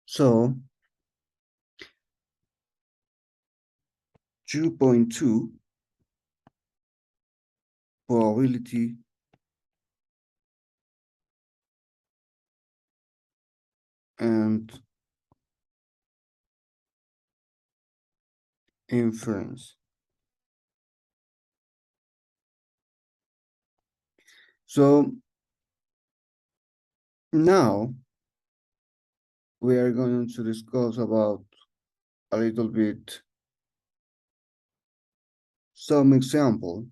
So 2.2 probability and inference. So now we are going to discuss about a little bit some example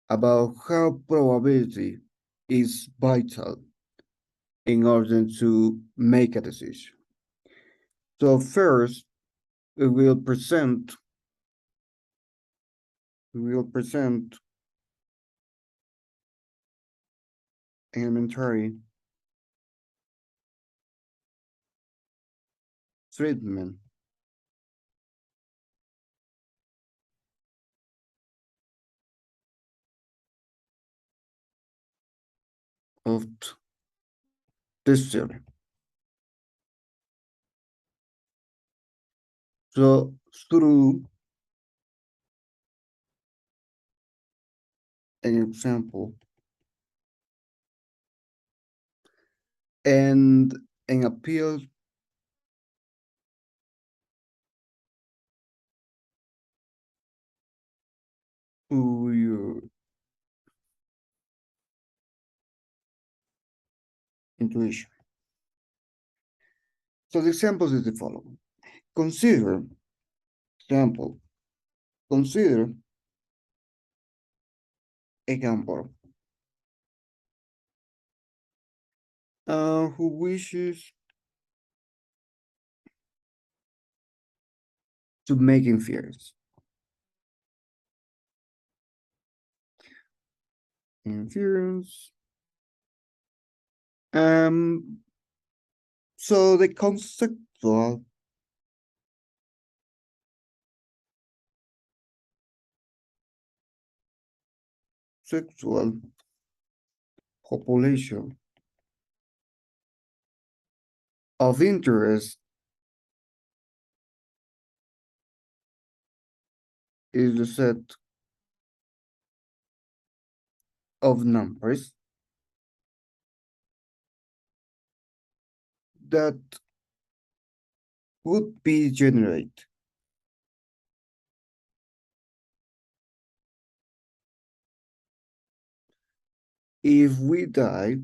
about how probability is vital in order to make a decision. So first, we will present elementary treatment of this theory. So through an example and an appeal to your intuition. So the examples is the following. Consider, example, consider a gambler who wishes to make inference. Inference. Um, so the sexual population of interest is the set of numbers that would be generated if we die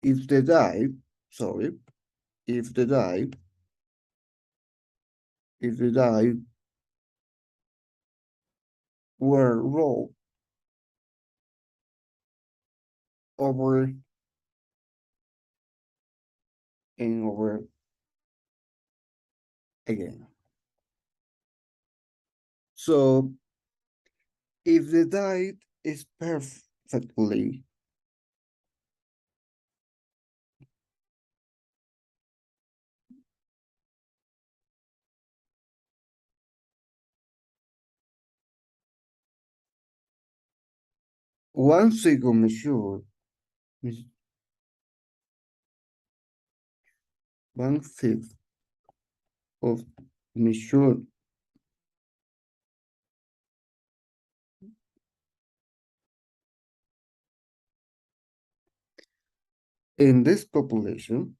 if the die sorry if the die if the die were rolled over and over again. So if the die is perfectly one single measure is 1/5 of measure in this population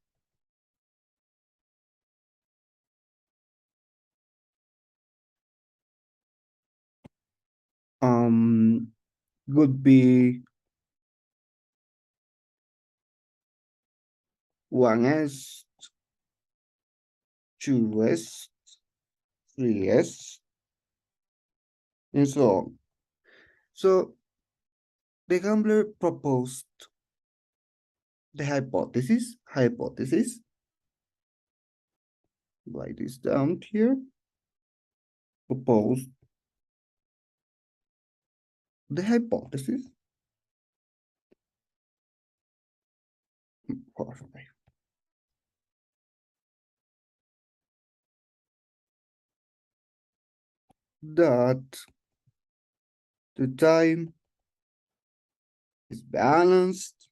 would be 1s, 2s, 3s, and so on. So the gambler proposed the hypothesis, write this down here, proposed the hypothesis, that the time is balanced.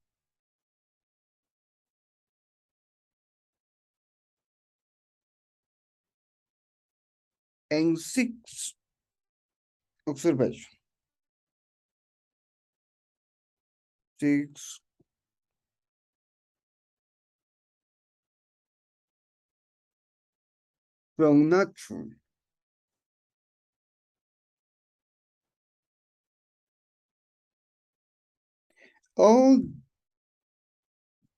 And six, observation. Six, from nature. All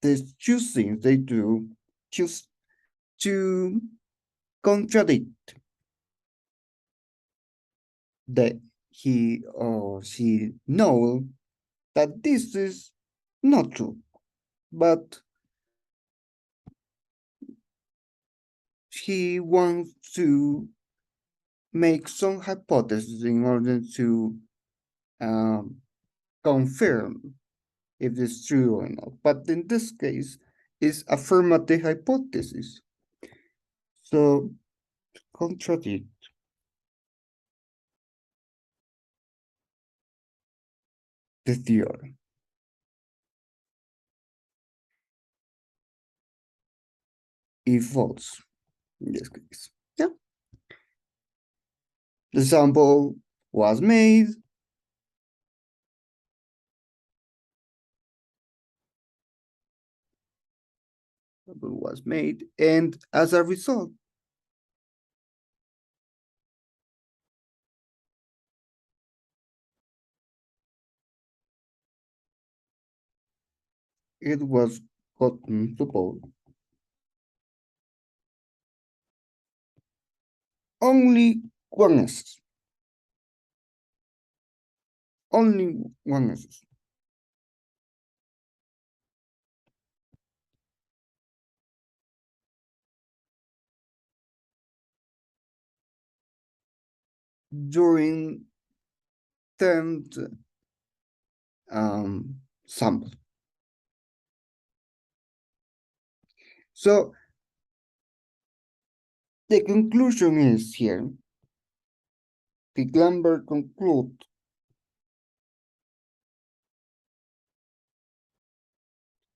the choosing they do choose to contradict that he or she know that this is not true, but he wants to make some hypothesis in order to um, confirm if it's true or not. But in this case, it's affirmative hypothesis. So contradict the theory if false in this case. Yeah. The sample was made. Was made, and as a result, it was gotten to vote. Only one assist. Only one assist. During 10th sample. So the conclusion is here. The Glamberg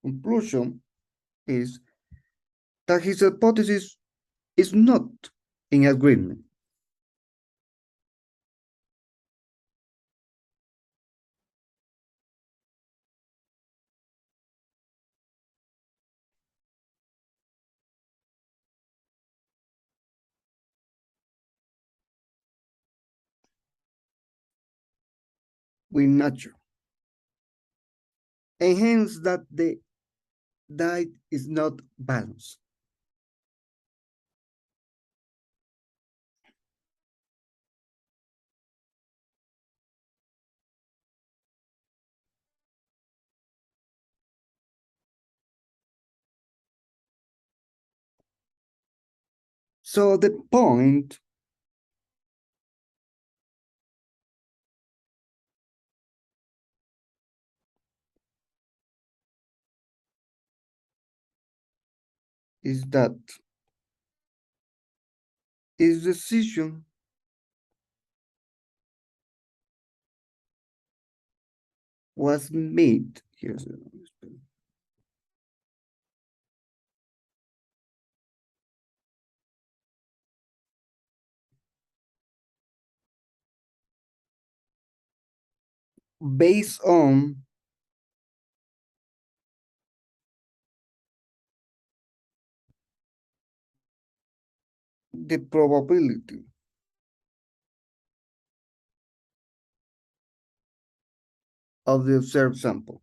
conclusion is that his hypothesis is not in agreement. With nature. And hence that the diet is not balanced. So the point is that his decision was made. Here's based on the probability of the observed sample.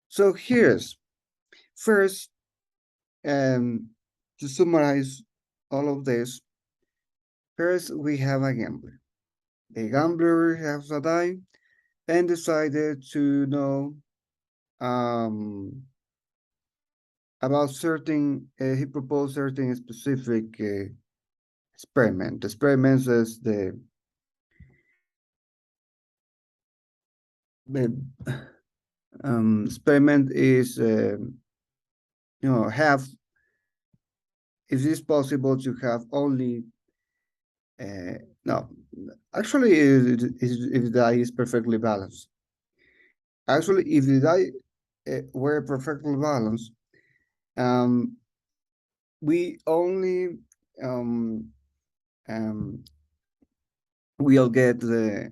So here's first, to summarize all of this, first we have a gambler. The gambler has a die and decided to know about certain, he proposed certain specific experiment. The experiment is the experiment is, have is this possible to have only no, actually, if the die is perfectly balanced. Actually, if the die were perfectly balanced, um, we only um, um, we'll get the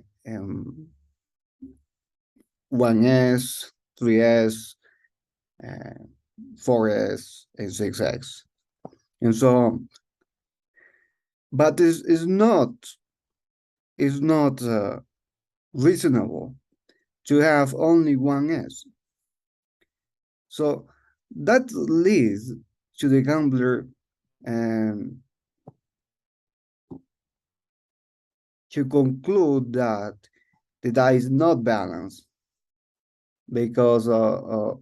1s, 3s, uh, 4s, and 6x, and so on. But this is not reasonable to have only one S. So that leads to the gambler um, to conclude that the die is not balanced because of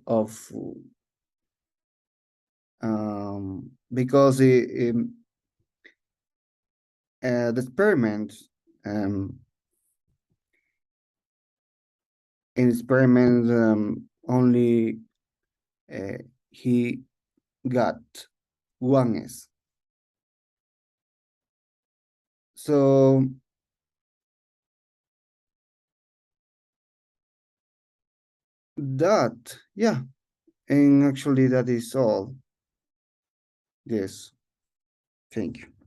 because the experiment um, in experiment only uh, he got one S. So that, yeah, and actually that is all. Yes, thank you.